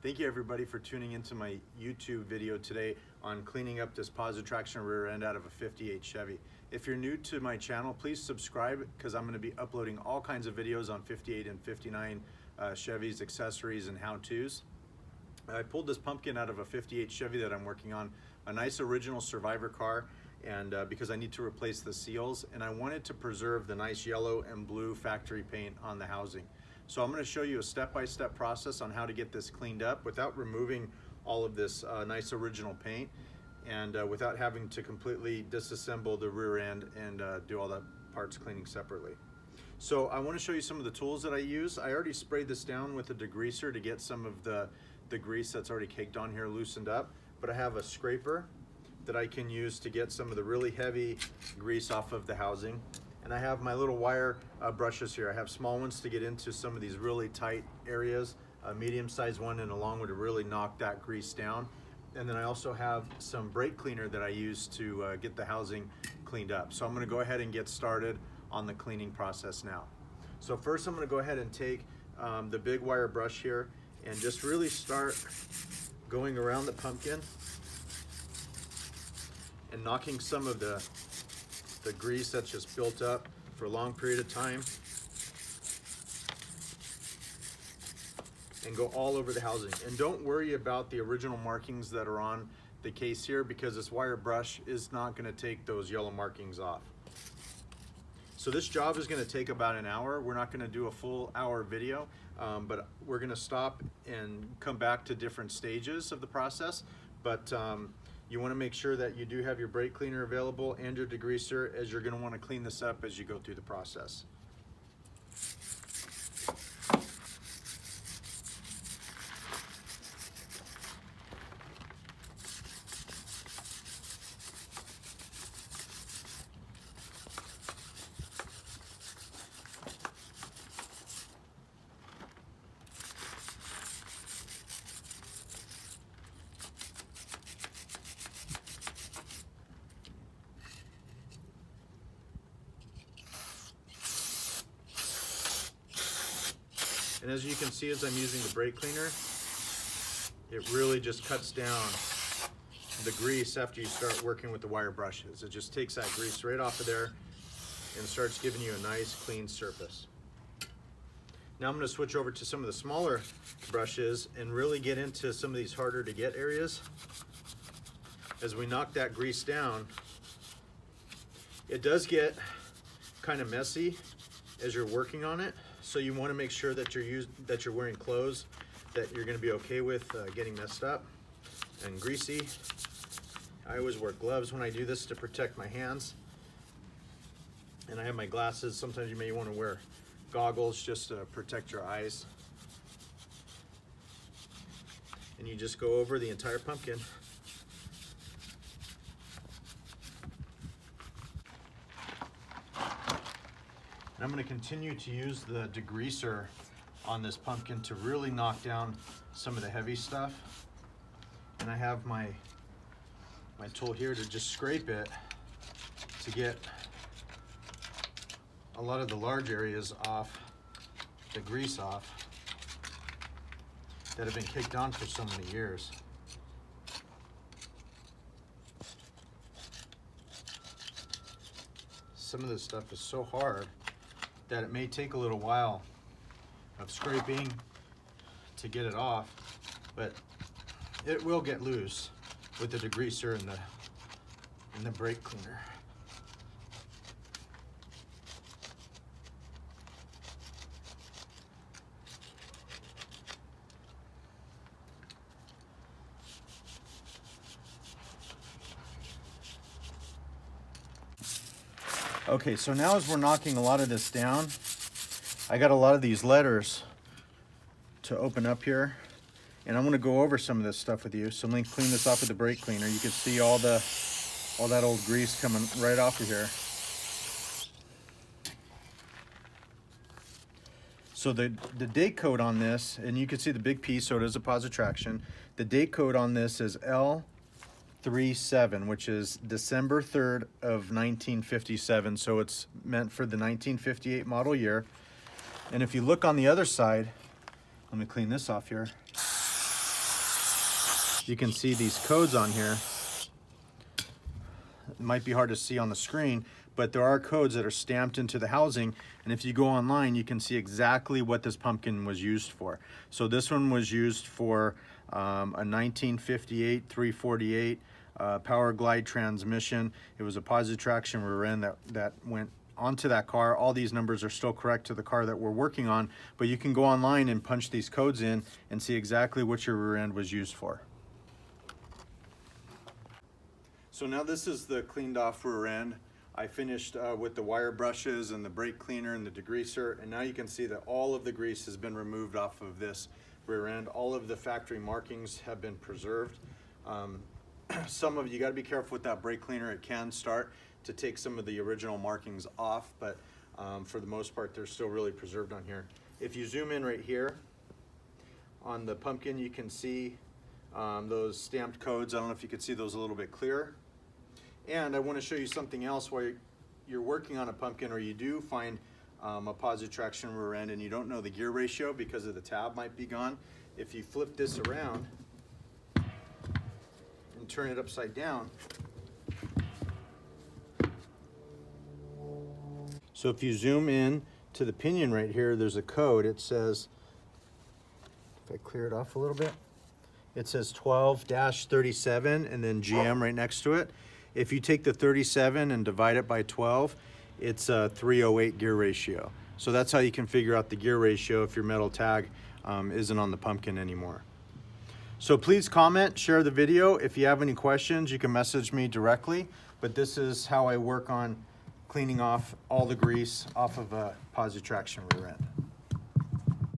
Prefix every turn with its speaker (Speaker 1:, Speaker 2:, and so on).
Speaker 1: Thank you everybody for tuning into my YouTube video today on cleaning up this Posi traction rear end out of a 58 Chevy. If you're new to my channel, please subscribe because I'm going to be uploading all kinds of videos on 58 and 59 Chevys, accessories, and how-tos. I pulled this pumpkin out of a 58 Chevy that I'm working on, a nice original Survivor car, and because I need to replace the seals, and I wanted to preserve the nice yellow and blue factory paint on the housing. So I'm going to show you a step-by-step process on how to get this cleaned up without removing all of this nice original paint, and without having to completely disassemble the rear end and do all the parts cleaning separately. So I want to show you some of the tools that I use. I already sprayed this down with a degreaser to get some of the grease that's already caked on here loosened up, but I have a scraper that I can use to get some of the really heavy grease off of the housing. And I have my little wire brushes here. I have small ones to get into some of these really tight areas, a medium-sized one and a long one to really knock that grease down. And then I also have some brake cleaner that I use to get the housing cleaned up. So I'm gonna go ahead and get started on the cleaning process now. So first I'm gonna go ahead and take the big wire brush here and just really start going around the pumpkin and knocking some of the grease that's just built up for a long period of time, and go all over the housing. And don't worry about the original markings that are on the case here, because this wire brush is not going to take those yellow markings off. So this job is going to take about an hour. We're not going to do a full hour video, but we're going to stop and come back to different stages of the process. But you want to make sure that you do have your brake cleaner available and your degreaser, as you're going to want to clean this up as you go through the process. And as you can see, as I'm using the brake cleaner, it really just cuts down the grease after you start working with the wire brushes. It just takes that grease right off of there and starts giving you a nice clean surface. Now I'm going to switch over to some of the smaller brushes and really get into some of these harder to get areas. As we knock that grease down, it does get kind of messy as you're working on it. So you want to make sure that you're wearing clothes that you're going to be okay with getting messed up and greasy. I always wear gloves when I do this to protect my hands. And I have my glasses. Sometimes you may want to wear goggles just to protect your eyes. And you just go over the entire pumpkin. And I'm going to continue to use the degreaser on this pumpkin to really knock down some of the heavy stuff. And I have my tool here to just scrape it to get a lot of the large areas off, the grease off, that have been caked on for so many years. Some of this stuff is so hard that it may take a little while of scraping to get it off, but it will get loose with the degreaser and the brake cleaner. Okay, so now as we're knocking a lot of this down, I got a lot of these letters to open up here, and I'm going to go over some of this stuff with you. So let me clean this off with the brake cleaner. You can see all that old grease coming right off of here. So the date code on this, and you can see the big piece, so it is a Posi traction. The date code on this is L37, which is December 3rd of 1957. So it's meant for the 1958 model year. And if you look on the other side, let me clean this off here. you can see these codes on here. It might be hard to see on the screen, but there are codes that are stamped into the housing, and if you go online you can see exactly what this pumpkin was used for. So this one was used for a 1958 348 Power Glide transmission. It was a Posi traction rear end that went onto that car. All these numbers are still correct to the car that we're working on, but you can go online and punch these codes in and see exactly what your rear end was used for. So now this is the cleaned off rear end. I finished with the wire brushes and the brake cleaner and the degreaser, and now you can see that all of the grease has been removed off of this rear end. All of the factory markings have been preserved. Some of you got to be careful with that brake cleaner. It can start to take some of the original markings off, but for the most part they're still really preserved on here. If you zoom in right here on the pumpkin, you can see those stamped codes. I don't know if you could see those a little bit clearer. And I want to show you something else while you're working on a pumpkin, or you do find a Posi traction rear end and you don't know the gear ratio because of the tab might be gone. If you flip this around and turn it upside down, so if you zoom in to the pinion right here, there's a code. It says, if I clear it off a little bit, it says 12-37 and then GM right next to it. If you take the 37 and divide it by 12, it's a 308 gear ratio. So that's how you can figure out the gear ratio if your metal tag isn't on the pumpkin anymore. So please comment, share the video. If you have any questions, you can message me directly. But this is how I work on cleaning off all the grease off of a Posi traction rear end.